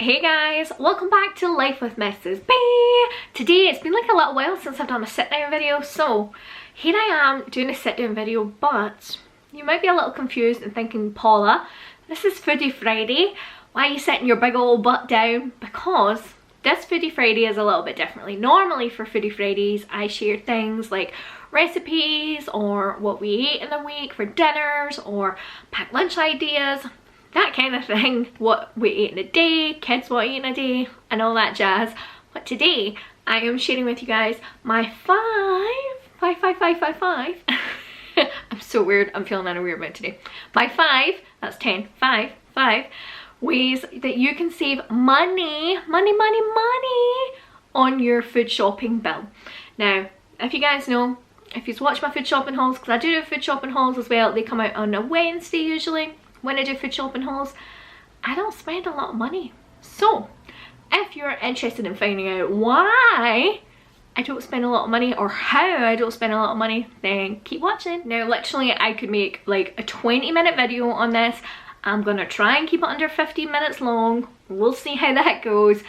Hey guys, welcome back to Life with Mrs. B. Today, it's been like a little while since I've done a sit down video, so here I am doing a sit down video, but you might be a little confused and thinking, Paula, this is Foodie Friday, why are you sitting your big old butt down? Because this Foodie Friday is a little bit differently. Normally for Foodie Fridays, I share things like recipes or what we ate in the week for dinners or packed lunch ideas, that kind of thing, what we ate in a day, kids what eat in a day, and all that jazz. But today, I am sharing with you guys my five, I'm so weird, I'm feeling in a weird mood today. My five, that's 10, five ways that you can save money on your food shopping bill. Now, if you guys know, if you've watched my food shopping hauls, because I do food shopping hauls as well, they come out on a Wednesday usually. When I do food shopping hauls, I don't spend a lot of money. So, if you're interested in finding out why I don't spend a lot of money or how I don't spend a lot of money, then keep watching. Now, literally, I could make like a 20-minute video on this. I'm gonna try and keep it under 15 minutes long. We'll see how that goes,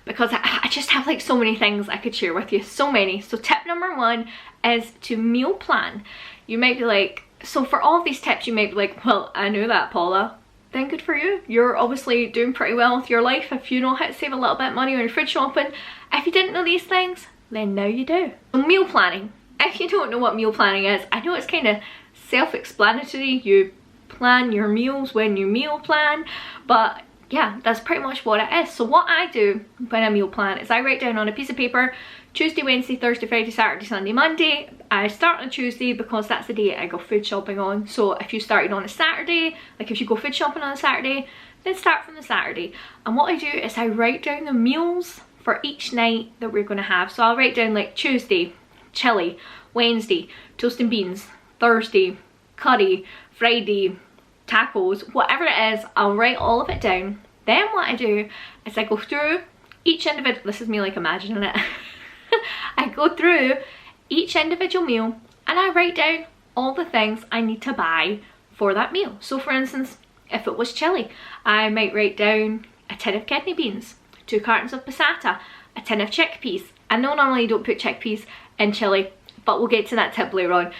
because I just have like so many things I could share with you, so many. So tip number one is to meal plan. You might be like, so for all of these tips you might be like, well, I knew that, Paula. Then good for you. You're obviously doing pretty well with your life if you know how to save a little bit of money on your food shopping. If you didn't know these things, then now you do. So meal planning. If you don't know what meal planning is, I know it's kind of self-explanatory. You plan your meals when you meal plan, but yeah, that's pretty much what it is. So what I do when I meal plan is I write down on a piece of paper Tuesday, Wednesday, Thursday, Friday, Saturday, Sunday, Monday. I start on Tuesday because that's the day I go food shopping on. So if you started on a Saturday, like if you go food shopping on a Saturday, then start from the Saturday. And what I do is I write down the meals for each night that we're going to have. So I'll write down like Tuesday, chili, Wednesday, toast and beans, Thursday, curry, Friday, tacos, whatever it is, I'll write all of it down. Then what I do is I go through each individual, this is me like imagining it, I go through each individual meal and I write down all the things I need to buy for that meal. So for instance, if it was chili, I might write down a tin of kidney beans, 2 cartons of passata, a tin of chickpeas. I know normally you don't put chickpeas in chili, but we'll get to that tip later on.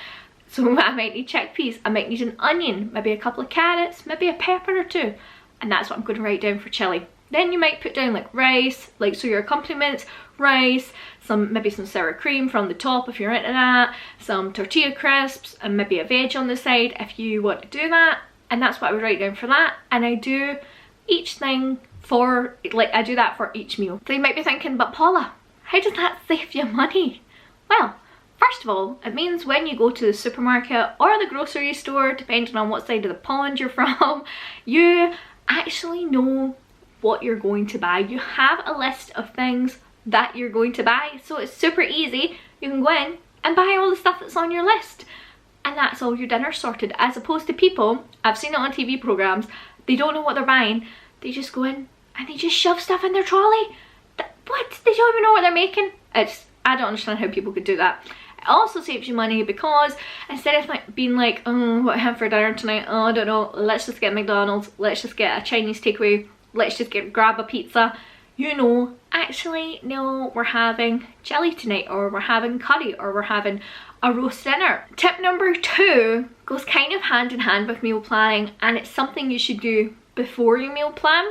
So I might need chickpeas, I might need an onion, maybe a couple of carrots, maybe a pepper or 2. And that's what I'm going to write down for chili. Then you might put down like rice, like so your accompaniments, rice, maybe some sour cream from the top if you're into that, some tortilla crisps, and maybe a veg on the side if you want to do that. And that's what I would write down for that. And I do each thing for, like I do that for each meal. So you might be thinking, but Paula, how does that save you money? Well, first of all, it means when you go to the supermarket or the grocery store, depending on what side of the pond you're from, you actually know what you're going to buy. You have a list of things that you're going to buy, so it's super easy. You can go in and buy all the stuff that's on your list, and that's all your dinner sorted. As opposed to people, I've seen it on TV programs, they don't know what they're buying, they just go in and they just shove stuff in their trolley. What? They don't even know what they're making. I don't understand how people could do that. It also saves you money because instead of like being like, oh, what I have for dinner tonight, oh, I don't know, let's just get McDonald's, let's just get a Chinese takeaway, let's just grab a pizza. You know, actually, no, we're having chili tonight, or we're having curry, or we're having a roast dinner. Tip number 2 goes kind of hand in hand with meal planning, and it's something you should do before you meal plan,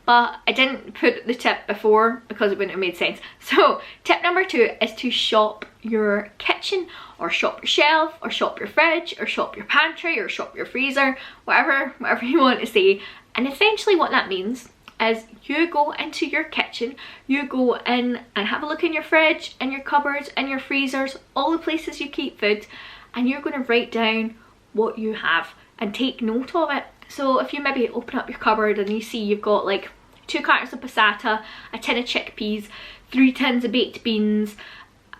but I didn't put the tip before because it wouldn't have made sense. So tip number 2 is to shop your kitchen, or shop your shelf, or shop your fridge, or shop your pantry, or shop your freezer, whatever you want to say. And essentially what that means is you go into your kitchen, you go in and have a look in your fridge, and your cupboards, and your freezers, all the places you keep food, and you're going to write down what you have and take note of it. So if you maybe open up your cupboard and you see you've got like 2 cartons of passata, a tin of chickpeas, 3 tins of baked beans,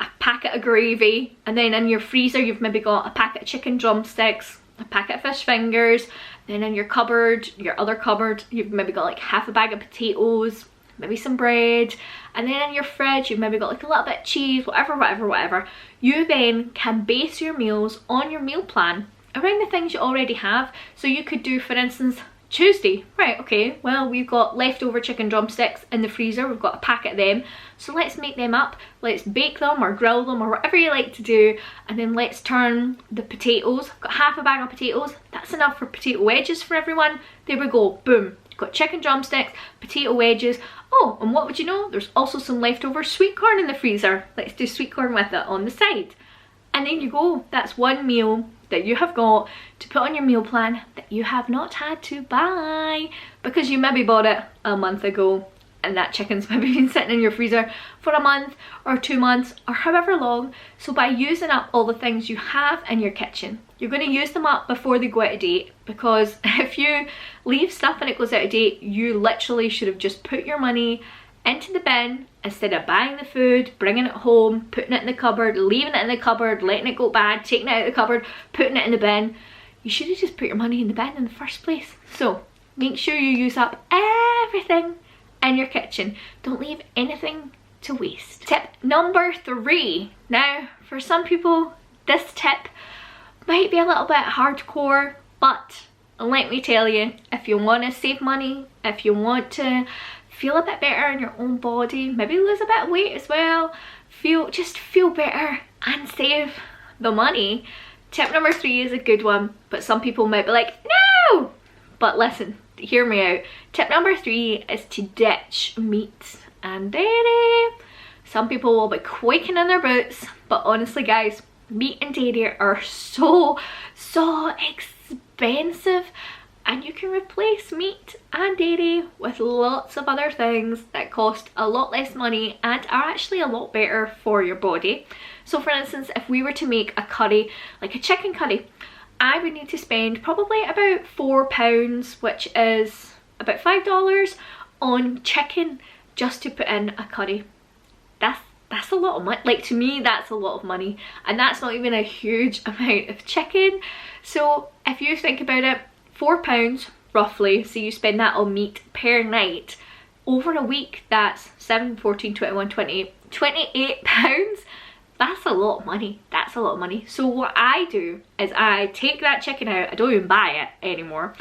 a packet of gravy, and then in your freezer you've maybe got a packet of chicken drumsticks, a packet of fish fingers, then in your cupboard, your other cupboard, you've maybe got like half a bag of potatoes, maybe some bread, and then in your fridge you've maybe got like a little bit of cheese, whatever. You then can base your meals on your meal plan around the things you already have. So you could do, for instance, Tuesday, right, okay, well, we've got leftover chicken drumsticks in the freezer, we've got a packet of them, so let's make them up, let's bake them or grill them or whatever you like to do, and then let's turn the potatoes. I've got half a bag of potatoes, that's enough for potato wedges for everyone. There we go, boom, got chicken drumsticks, potato wedges. Oh, and what would you know, there's also some leftover sweet corn in the freezer. Let's do sweet corn with it on the side. And there you go, that's one meal that you have got to put on your meal plan that you have not had to buy because you maybe bought it a month ago and that chicken's maybe been sitting in your freezer for a month or 2 months or however long. So by using up all the things you have in your kitchen, you're going to use them up before they go out of date, because if you leave stuff and it goes out of date, you literally should have just put your money into the bin instead of buying the food, bringing it home, putting it in the cupboard, leaving it in the cupboard, letting it go bad, taking it out of the cupboard, putting it in the bin. You should have just put your money in the bin in the first place. So make sure you use up everything in your kitchen. Don't leave anything to waste. Tip number 3. Now, for some people, this tip might be a little bit hardcore, but let me tell you, if you want to save money, if you want to feel a bit better in your own body, maybe lose a bit of weight as well, just feel better and save the money, tip number 3 is a good one, but some people might be like, no! But listen, hear me out. Tip number 3 is to ditch meat and dairy. Some people will be quaking in their boots, but honestly guys, meat and dairy are so expensive, and you can replace meat and dairy with lots of other things that cost a lot less money and are actually a lot better for your body. So for instance, if we were to make a curry, like a chicken curry, I would need to spend probably about £4, which is about $5 on chicken just to put in a curry. That's a lot of money. Like, to me, that's a lot of money, and that's not even a huge amount of chicken. So if you think about it, £4 roughly, so you spend that on meat per night over a week, that's 7, 14, 21, 28, £28. That's a lot of money. That's a lot of money. So what I do is I take that chicken out, I don't even buy it anymore,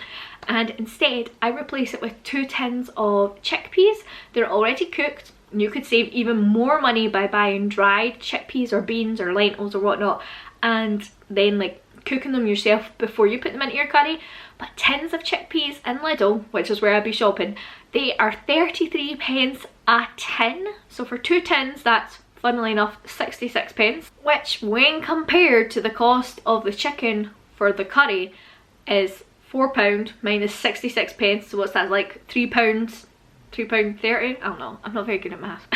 and instead I replace it with 2 tins of chickpeas. They're already cooked. You could save even more money by buying dried chickpeas or beans or lentils or whatnot, and then like cooking them yourself before you put them into your curry. But tins of chickpeas in Lidl, which is where I'd be shopping, they are 33p a tin. So for 2 tins, that's funnily enough 66p, which when compared to the cost of the chicken for the curry is £4 minus 66p. So what's that, like £3? £3.30? I don't know, I'm not very good at math.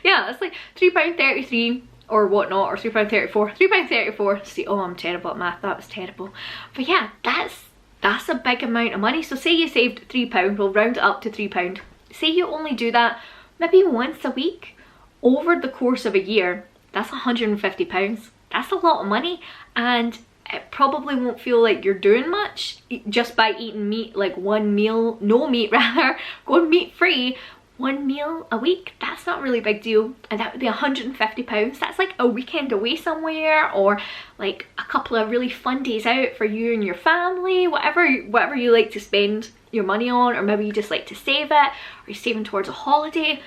Yeah, it's like £3.33 or whatnot, or £3.34, £3.34. See, oh, I'm terrible at math, that was terrible. But yeah, that's a big amount of money. So say you saved £3, we'll round it up to £3. Say you only do that maybe once a week over the course of a year, that's £150. That's a lot of money, and it probably won't feel like you're doing much just by eating meat, like one meal, no meat rather, going meat free, 1 meal a week. That's not really a big deal, and that would be £150. That's like a weekend away somewhere, or like a couple of really fun days out for you and your family, whatever you like to spend your money on, or maybe you just like to save it, or you're saving towards a holiday.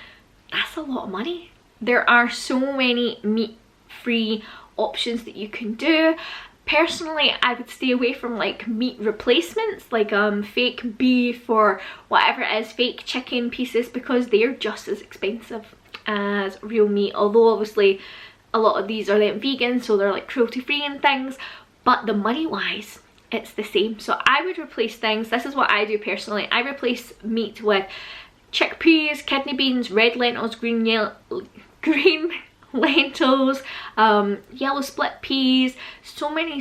That's a lot of money. There are so many meat-free options that you can do. Personally, I would stay away from like meat replacements, like fake beef or whatever it is, fake chicken pieces, because they're just as expensive as real meat. Although obviously a lot of these are then vegan, so they're like cruelty free and things, but the money wise, it's the same. So I would replace things. This is what I do personally. I replace meat with chickpeas, kidney beans, red lentils, green lentils, yellow split peas, so many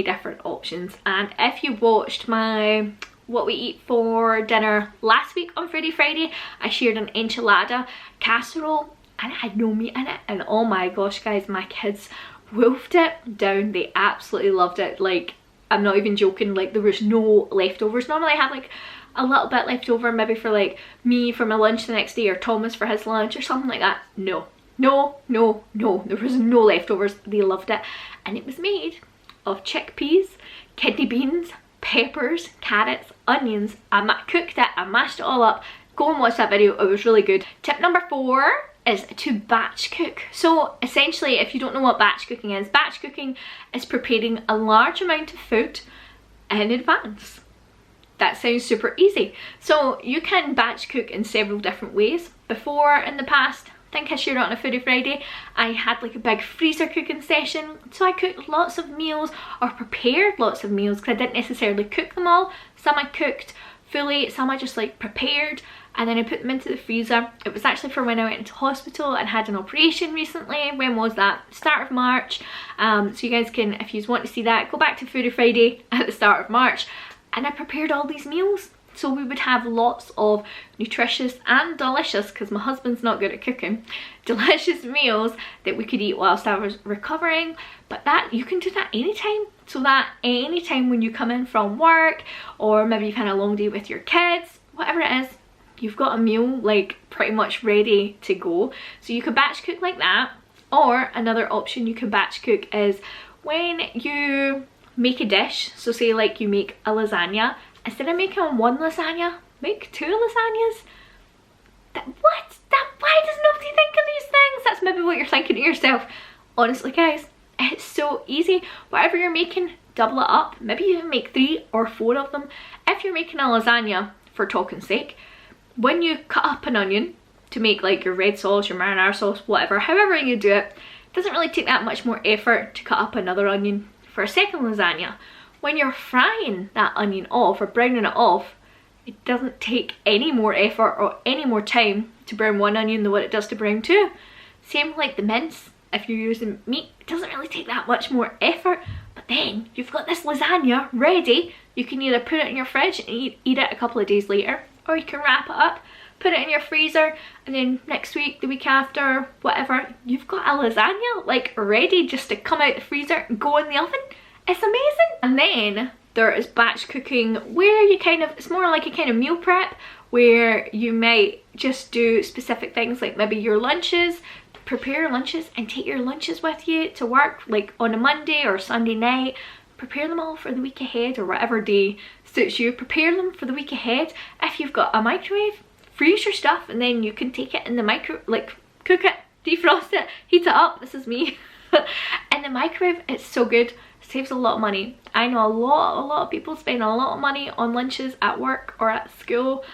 different options. And if you watched my what we eat for dinner last week on Foodie Friday, I shared an enchilada casserole and it had no meat in it, and oh my gosh guys, my kids wolfed it down. They absolutely loved it. Like, I'm not even joking, like there was no leftovers. Normally I have like a little bit left over, maybe for like me for my lunch the next day, or Thomas for his lunch or something like that. No, there was no leftovers. They loved it, and it was made of chickpeas, kidney beans, peppers, carrots onions. I cooked it, I mashed it all up. Go and watch that video, it was really good. Tip number 4 is to batch cook. So essentially, if you don't know what batch cooking is preparing a large amount of food in advance. That sounds super easy. So you can batch cook in several different ways. Before, in the past, I think I shared it on a Foodie Friday, I had like a big freezer cooking session. So I cooked lots of meals, or prepared lots of meals, because I didn't necessarily cook them all. Some I cooked fully, some I just like prepared, and then I put them into the freezer. It was actually for when I went into hospital and had an operation recently. When was that? Start of March. So you guys can, if you want to see that, go back to Foodie Friday at the start of March. And I prepared all these meals. So we would have lots of nutritious and delicious, because my husband's not good at cooking, delicious meals that we could eat whilst I was recovering. But that, you can do that anytime. So that anytime when you come in from work, or maybe you've had a long day with your kids, whatever it is, you've got a meal like pretty much ready to go. So you could batch cook like that. Or another option you can batch cook is when you make a dish. So say like you make a lasagna, instead of making one lasagna, make 2 lasagnas. Why does nobody think of these things? That's maybe what you're thinking to yourself. Honestly guys, it's so easy. Whatever you're making, double it up. Maybe even make 3 or 4 of them. If you're making a lasagna, for talking's sake, when you cut up an onion to make like your red sauce, your marinara sauce, whatever, however you do it, it doesn't really take that much more effort to cut up another onion for a second lasagna. When you're frying that onion off or browning it off, it doesn't take any more effort or any more time to brown one onion than what it does to brown 2. Same like the mince, if you're using meat, it doesn't really take that much more effort. But then you've got this lasagna ready. You can either put it in your fridge and eat it a couple of days later, or you can wrap it up, put it in your freezer, and then next week, the week after, whatever, you've got a lasagna like ready just to come out the freezer and go in the oven. It's amazing. And then there is batch cooking where you kind of, it's more like a kind of meal prep, where you might just do specific things like maybe your lunches, prepare your lunches and take your lunches with you to work, like on a Monday or Sunday night. Prepare them all for the week ahead, or whatever day suits you. Prepare them for the week ahead. If you've got a microwave, freeze your stuff and then you can take it in the like cook it, defrost it, heat it up. This is me. In the microwave, it's so good. Saves a lot of money. I know a lot of people spend a lot of money on lunches at work or at school,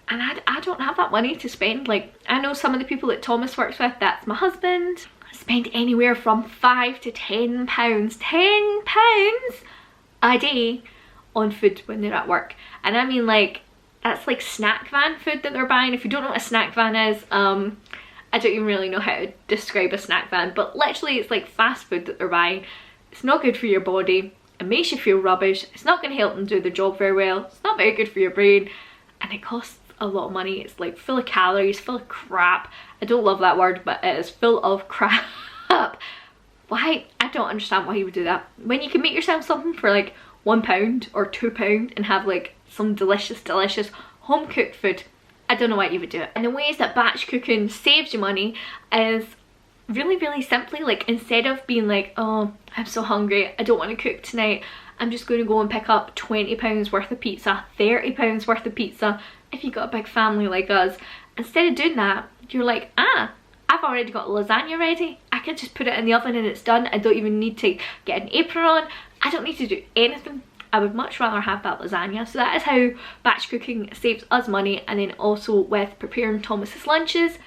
and I don't have that money to spend. Like, I know some of the people that Thomas works with, that's my husband, spend anywhere from £5 to £10 a day on food when they're at work. And I mean, like, that's like snack van food that they're buying. If you don't know what a snack van is, I don't even really know how to describe a snack van, but literally it's like fast food that they're buying. It's not good for your body, it makes you feel rubbish, it's not going to help them do their job very well, it's not very good for your brain, and it costs a lot of money. It's like full of calories, full of crap. I don't love that word, but it is full of crap. Why? I don't understand why you would do that. When you can make yourself something for like £1 or £2 and have like some delicious home cooked food. I don't know why you would do it. And the ways that batch cooking saves you money is really simply, like, instead of being like, oh, I'm so hungry, I don't want to cook tonight, I'm just going to go and pick up £20 worth of pizza, £30 worth of pizza, if you've got a big family like us. Instead of doing that, you're like, I've already got lasagna ready, I can just put it in the oven and it's done. I don't even need to get an apron on, I don't need to do anything. I would much rather have that lasagna. So that is how batch cooking saves us money. And then also with preparing Thomas's lunches,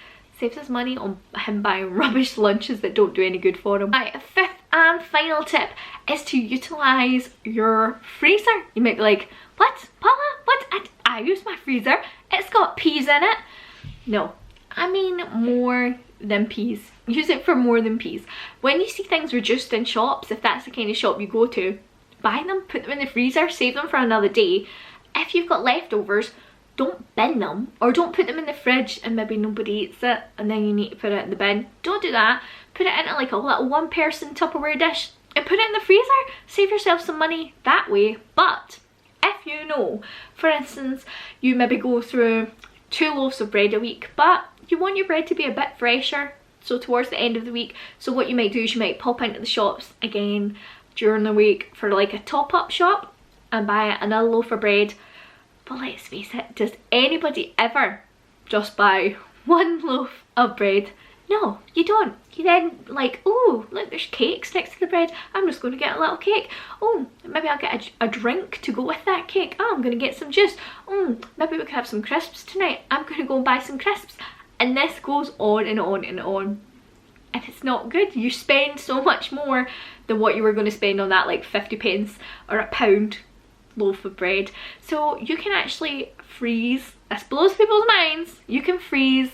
saves us money on him buying rubbish lunches that don't do any good for him. My 5th and final tip is to utilise your freezer. You might be like, what, Paula? What? I use my freezer, it's got peas in it. No, I mean more than peas. Use it for more than peas. When you see things reduced in shops, if that's the kind of shop you go to, buy them, put them in the freezer, save them for another day. If you've got leftovers, don't bin them, or don't put them in the fridge and maybe nobody eats it and then you need to put it in the bin. Don't do that. Put it in like a little one-person Tupperware dish and put it in the freezer. Save yourself some money that way. But if you know, for instance, you maybe go through 2 loaves of bread a week, but you want your bread to be a bit fresher, so towards the end of the week, so what you might do is you might pop into the shops again during the week for like a top-up shop and buy another loaf of bread But let's face it, does anybody ever just buy one loaf of bread? No, you don't. You then like, oh, look, there's cakes next to the bread. I'm just going to get a little cake. Oh, maybe I'll get a drink to go with that cake. Oh, I'm going to get some juice. Maybe we could have some crisps tonight. I'm going to go and buy some crisps. And this goes on and on and on. And it's not good. You spend so much more than what you were going to spend on that like 50 pence or £1 loaf of bread. So you can actually freeze, this blows people's minds, you can freeze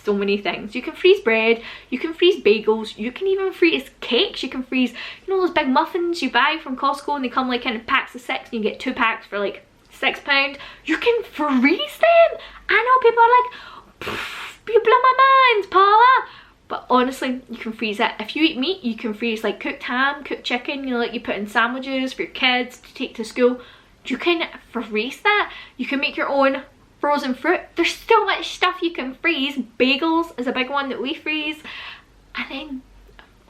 so many things. You can freeze bread, you can freeze bagels, you can even freeze cakes, you can freeze, you know those big muffins you buy from Costco and they come like in packs of 6 and you get 2 packs for like £6. You can freeze them. I know people are like, you blow my mind, Paula. But honestly, you can freeze it. If you eat meat, you can freeze like cooked ham, cooked chicken, you know, like you put in sandwiches for your kids to take to school. You can freeze that. You can make your own frozen fruit. There's so much stuff you can freeze. Bagels is a big one that we freeze. And then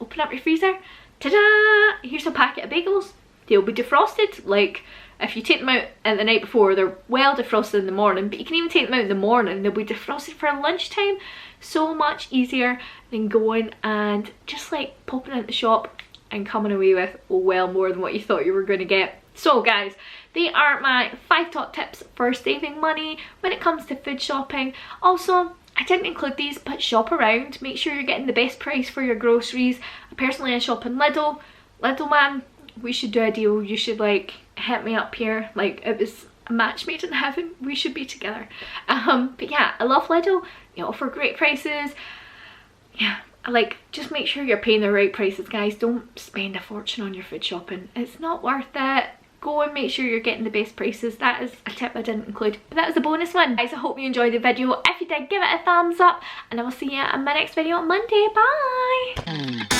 open up your freezer. Ta-da! Here's a packet of bagels. They'll be defrosted. Like if you take them out the night before, they're well defrosted in the morning, but you can even take them out in the morning. They'll be defrosted for lunchtime. So much easier than going and just like popping into the shop and coming away with well more than what you thought you were going to get. So guys, they are my 5 top tips for saving money when it comes to food shopping. Also, I didn't include these, but shop around. Make sure you're getting the best price for your groceries. Personally, I shop in Lidl. Lidl, man, we should do a deal. You should like hit me up here. Like it was a match made in heaven. We should be together. But yeah, I love Lidl. They offer great prices. Yeah, like just make sure you're paying the right prices, guys. Don't spend a fortune on your food shopping. It's not worth it. Go and make sure you're getting the best prices. That is a tip I didn't include, but that was a bonus one. Guys, I hope you enjoyed the video. If you did, give it a thumbs up and I will see you in my next video on Monday. Bye!